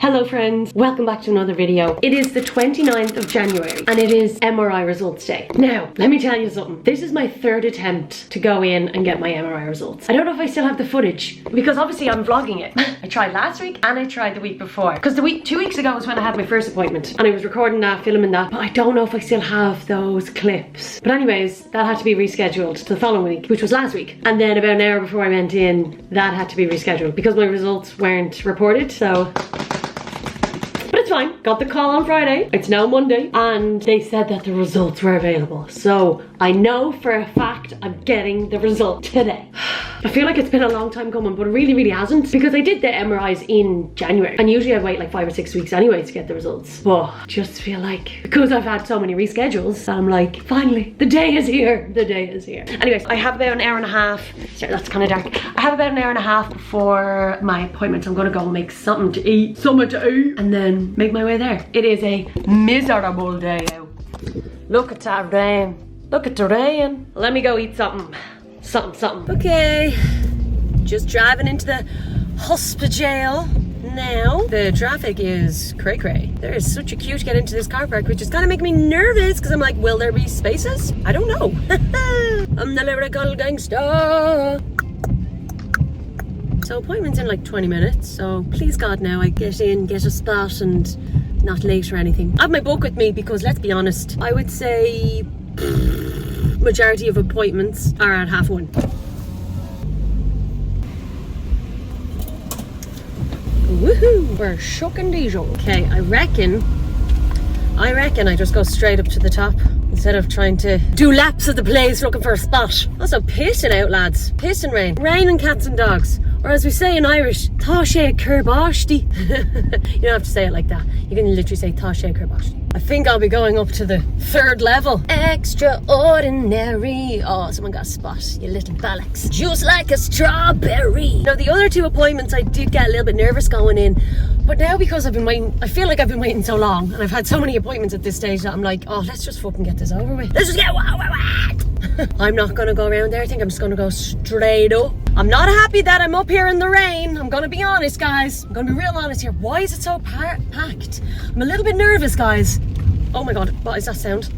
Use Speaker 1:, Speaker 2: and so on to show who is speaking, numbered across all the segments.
Speaker 1: Hello friends, welcome back to another video. It is the 29th of January and it is MRI results day. Now, let me tell you something. This is my third attempt to go in and get my MRI results. I don't know if I still have the footage because obviously I'm vlogging it. I tried last week and I tried the week before. Because 2 weeks ago was when I had my first appointment and I was recording that, filming that, but I don't know if I still have those clips. But anyways, that had to be rescheduled to the following week, which was last week. And then about an hour before I went in, that had to be rescheduled because my results weren't reported, so... But it's fine, got the call on Friday, it's now Monday, and they said that the results were available. So I know for a fact I'm getting the result today. I feel like it's been a long time coming, but it really hasn't, because I did the MRIs in January, and usually I wait like 5 or 6 weeks anyway to get the results. But I just feel like, because I've had so many reschedules, I'm like, finally, the day is here, the day is here. Anyways, I have about an hour and a half, sorry, that's kind of dark. I have about an hour and a half before my appointment. I'm gonna go and make something to eat, and then make my way there. It is a miserable day out. Look at that rain. Look at the rain. Let me go eat something. Something. Okay, just driving into the hospital now. The traffic is cray. There is such a queue to get into this car park, which is kind of making me nervous because I'm like, will there be spaces? I don't know. I'm the lyrical gangster. So appointment's in like 20 minutes, so please God now I get in, get a spot and not late or anything. I have my book with me because let's be honest, I would say majority of appointments are at 1:30. Woohoo! We're shucking diesel. Okay, I reckon I just go straight up to the top instead of trying to do laps of the place looking for a spot. Also pissing out, lads. Pissing rain. Raining cats and dogs. Or as we say in Irish, tá sé curbáistí. You don't have to say it like that. You can literally say tá sé curbáistí. I think I'll be going up to the 3rd level. Extraordinary. Oh, someone got a spot, you little bollocks. Juice like a strawberry. Now, the other 2 appointments, I did get a little bit nervous going in. But now because I've been waiting, I feel like I've been waiting so long and I've had so many appointments at this stage that I'm like, oh, let's just fucking get this over with. Let's just get what. I'm not gonna go around there. I think I'm just gonna go straight up. I'm not happy that I'm up here in the rain. I'm gonna be honest, guys. I'm gonna be real honest here. Why is it so packed? I'm a little bit nervous, guys. Oh my God, what is that sound?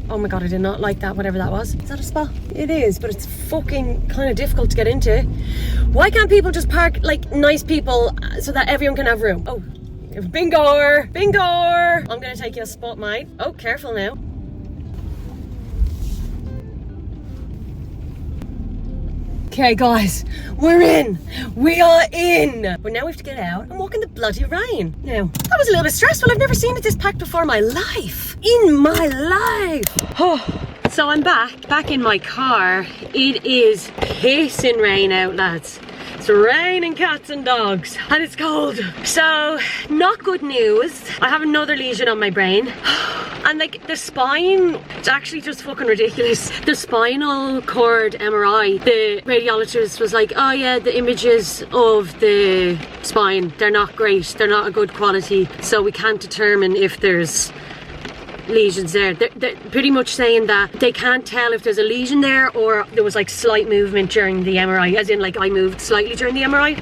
Speaker 1: Oh my God, I did not like that, whatever that was. Is that a spa? It is, but it's fucking kind of difficult to get into. Why can't people just park like nice people so that everyone can have room? Oh, bingo. I'm gonna take you a spot, mate. Oh, careful now. Okay guys, we're in. We are in. But now we have to get out and walk in the bloody rain. Now, that was a little bit stressful. I've never seen it this packed before in my life. In my life. Oh, so I'm back in my car. It is pissing rain out, lads. It's raining cats and dogs and it's cold. So, not good news. I have another lesion on my brain. And like the spine, it's actually just fucking ridiculous. The spinal cord MRI, the radiologist was like, oh yeah, the images of the spine, they're not great. They're not a good quality. So we can't determine if there's lesions there. They're pretty much saying that they can't tell if there's a lesion there or there was like slight movement during the MRI, as in like I moved slightly during the MRI.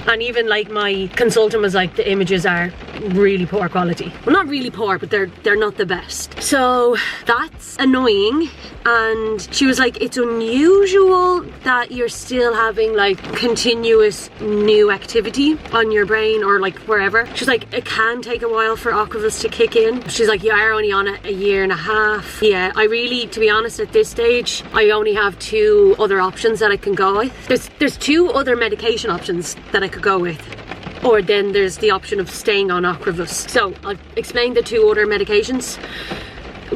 Speaker 1: And even like my consultant was like, the images are really poor quality. Well, not really poor, but they're not the best. So that's annoying. And she was like, it's unusual that you're still having like continuous new activity on your brain or like wherever. She's like, it can take a while for Ocrevus to kick in. She's like, you are only on it a year and a half. Yeah, I really, to be honest, at this stage, I only have 2 other options that I can go with. There's 2 other medication options that I could go with. Or then there's the option of staying on Ocrevus. So I'll explain the 2 other medications.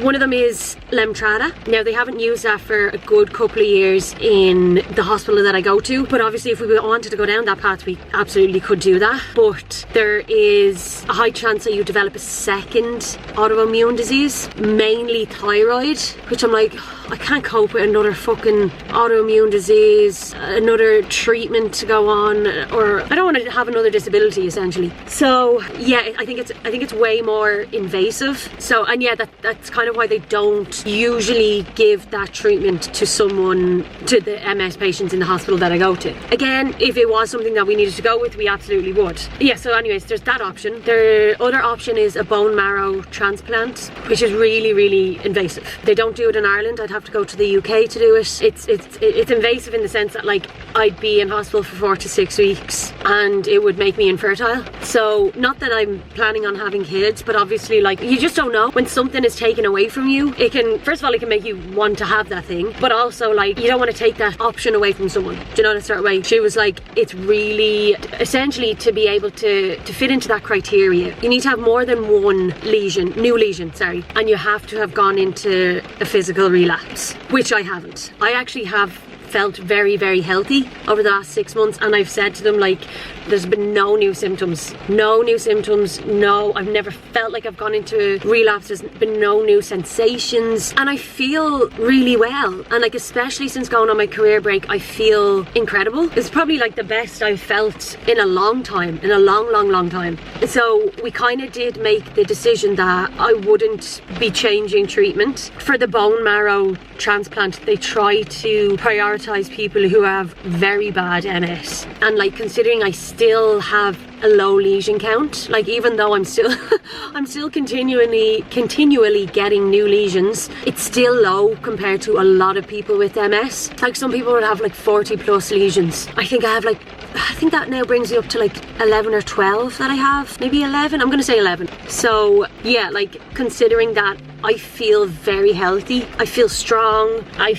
Speaker 1: One of them is Lemtrada. Now, they haven't used that for a good couple of years in the hospital that I go to, but obviously if we wanted to go down that path, we absolutely could do that. But there is a high chance that you develop a second autoimmune disease, mainly thyroid, which I'm like, I can't cope with another fucking autoimmune disease, another treatment to go on, or I don't want to have another disability essentially. So yeah, I think it's way more invasive. So, and yeah, that's kind kind of why they don't usually give that treatment to the MS patients in the hospital that I go to. Again, if it was something that we needed to go with, we absolutely would. Yeah, so anyways, there's that option. The other option is a bone marrow transplant, which is really, really invasive. They don't do it in Ireland. I'd have to go to the UK to do it. It's invasive in the sense that like I'd be in hospital for 4 to 6 weeks and it would make me infertile. So not that I'm planning on having kids, but obviously like you just don't know when something is taken away from you. It can, first of all, it can make you want to have that thing, but also like you don't want to take that option away from someone. Do you know, that sort of way? She was like, it's really essentially to be able to fit into that criteria, you need to have more than one new lesion, and you have to have gone into a physical relapse, which I haven't. I actually have felt very, very healthy over the last 6 months, and I've said to them like, there's been no new symptoms, no, I've never felt like I've gone into relapse, there's been no new sensations, and I feel really well. And like, especially since going on my career break, I feel incredible. It's probably like the best I've felt in a long time, in a long time. So we kind of did make the decision that I wouldn't be changing treatment. For the bone marrow transplant, they try to prioritize people who have very bad MS, and like considering I still have a low lesion count, like even though I'm still continually getting new lesions, it's still low compared to a lot of people with MS. Like some people would have like 40 plus lesions. I think that now brings me up to like 11 or 12 that I have, maybe 11, I'm gonna say 11. So yeah, like considering that, I feel very healthy, I feel strong, I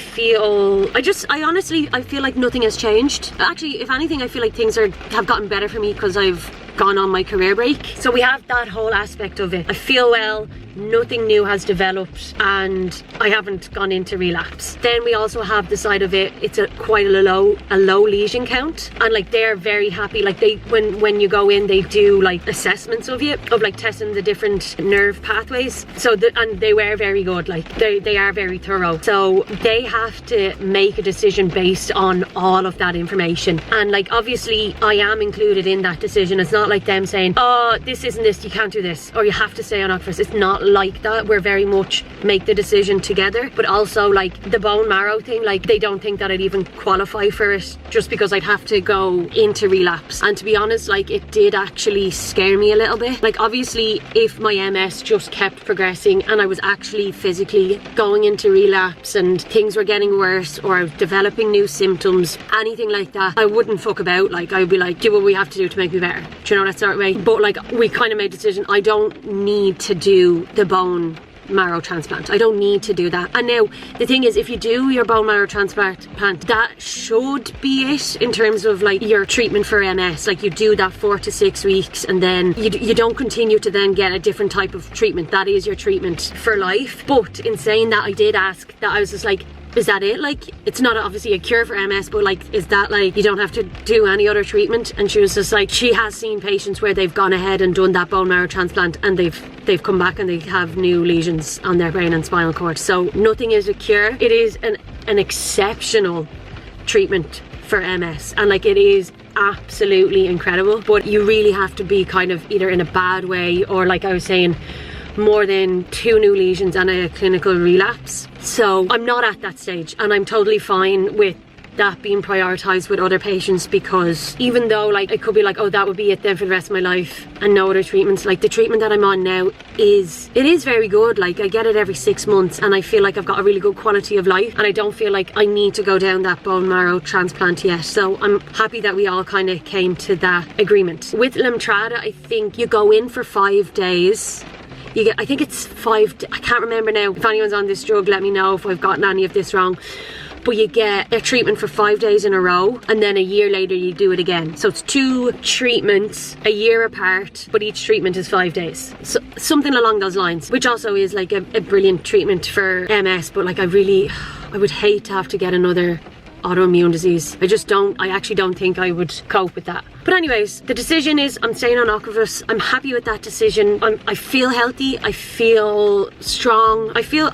Speaker 1: honestly feel like nothing has changed. Actually, if anything, I feel like things have gotten better for me because I've gone on my career break. So we have that whole aspect of it. I feel well, nothing new has developed, and I haven't gone into relapse. Then we also have the side of it, it's quite a low lesion count, and like they're very happy. Like when you go in, they do like assessments of you, of like testing the different nerve pathways. And they were very good, like they are very thorough. So they have to make a decision based on all of that information, and like obviously I am included in that decision. It's not like them saying, oh, this isn't this, you can't do this, or you have to stay on Octopus. It's not like that. We're very much make the decision together. But also like the bone marrow thing, like they don't think that I'd even qualify for it just because I'd have to go into relapse. And to be honest, like it did actually scare me a little bit. Like obviously if my MS just kept progressing and I was actually physically going into relapse and things were getting worse or developing new symptoms, anything like that, I wouldn't fuck about. Like I'd be like, do what we have to do to make me better. Do you know, that sort of way? But like we kind of made a decision, I don't need to do the bone marrow transplant. I don't need to do that. And now the thing is, if you do your bone marrow transplant, that should be it in terms of like your treatment for MS. Like you do that 4 to 6 weeks, and then you don't continue to then get a different type of treatment. That is your treatment for life. But in saying that, I did ask that, I was just like, is that it? Like, it's not obviously a cure for MS, but like, is that like, you don't have to do any other treatment? And she was just like, she has seen patients where they've gone ahead and done that bone marrow transplant and they've come back and they have new lesions on their brain and spinal cord. So nothing is a cure. It is an exceptional treatment for MS, and like it is absolutely incredible, but you really have to be kind of either in a bad way or, like I was saying, more than 2 new lesions and a clinical relapse. So I'm not at that stage, and I'm totally fine with that being prioritized with other patients, because even though like it could be like, oh, that would be it then for the rest of my life and no other treatments, like the treatment that I'm on now is very good. Like I get it every 6 months and I feel like I've got a really good quality of life, and I don't feel like I need to go down that bone marrow transplant yet. So I'm happy that we all kind of came to that agreement. With Lemtrada, I think you go in for 5 days. You get, I think it's 5, I can't remember now. If anyone's on this drug, let me know if I've gotten any of this wrong. But you get a treatment for 5 days in a row, and then a year later you do it again. So it's 2 treatments a year apart, but each treatment is 5 days. So something along those lines, which also is like a brilliant treatment for MS. But like I would hate to have to get another autoimmune disease. I actually don't think I would cope with that. But anyways, the decision is I'm staying on Ocrevus. I'm happy with that decision. I feel healthy. I feel strong. I feel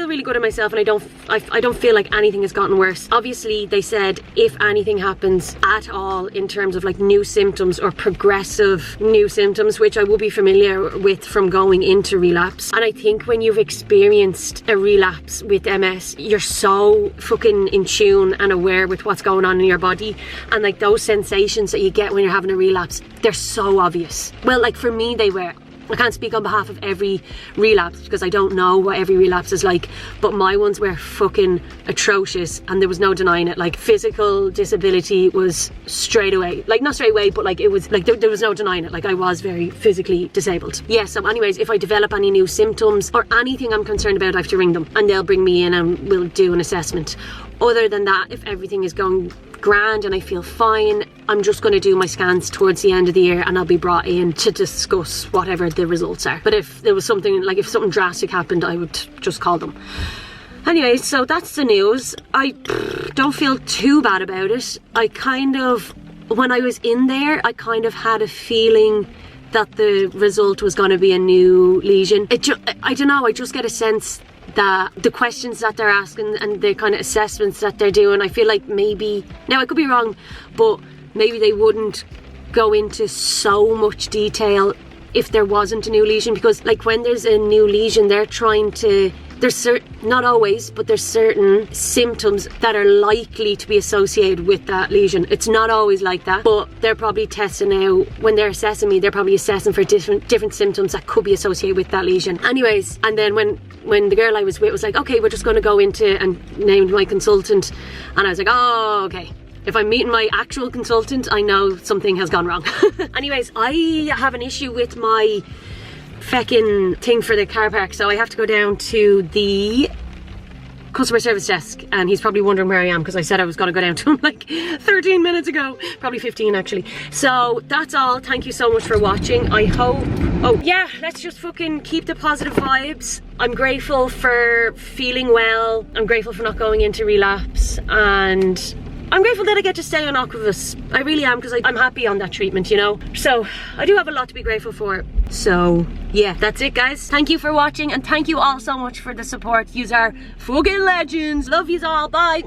Speaker 1: really good at myself, and I don't feel like anything has gotten worse. Obviously, they said if anything happens at all in terms of like new symptoms or progressive new symptoms, which I will be familiar with from going into relapse. And I think when you've experienced a relapse with MS, you're so fucking in tune and aware with what's going on in your body, and like those sensations that you get when you're having a relapse, they're so obvious. Well, like for me they were. I can't speak on behalf of every relapse because I don't know what every relapse is like, but my ones were fucking atrocious, and there was no denying it. Like physical disability was straight away, like not straight away, but like it was like there was no denying it. Like I was very physically disabled. Yeah, so anyways, if I develop any new symptoms or anything I'm concerned about, I have to ring them and they'll bring me in and we'll do an assessment. Other than that, if everything is going grand and I feel fine, I'm just going to do my scans towards the end of the year, and I'll be brought in to discuss whatever the results are. But if there was something, like if something drastic happened, I would just call them. Anyway, so that's the news. I don't feel too bad about it. I kind of, when I was in there, I kind of had a feeling that the result was going to be a new lesion. I don't know, I just get a sense that the questions that they're asking and the kind of assessments that they're doing, I feel like maybe, now I could be wrong, but maybe they wouldn't go into so much detail if there wasn't a new lesion, because like when there's a new lesion, they're trying to, there's certain, not always, but there's certain symptoms that are likely to be associated with that lesion. It's not always like that, but they're probably testing out, when they're assessing me, they're probably assessing for different symptoms that could be associated with that lesion. Anyways, and then when the girl I was with was like, okay, we're just going to go into, and named my consultant, and I was like, oh, okay. If I'm meeting my actual consultant, I know something has gone wrong. Anyways, I have an issue with my feckin' thing for the car park, so I have to go down to the customer service desk, and he's probably wondering where I am because I said I was going to go down to him like 13 minutes ago, probably 15 actually. So that's all. Thank you so much for watching. I hope, oh yeah, let's just fucking keep the positive vibes. I'm grateful for feeling well. I'm grateful for not going into relapse, and I'm grateful that I get to stay on Ocrevus. I really am, because I'm happy on that treatment, you know. So I do have a lot to be grateful for. So yeah, that's it guys. Thank you for watching, and thank you all so much for the support. Yous are fucking legends. Love yous all. Bye.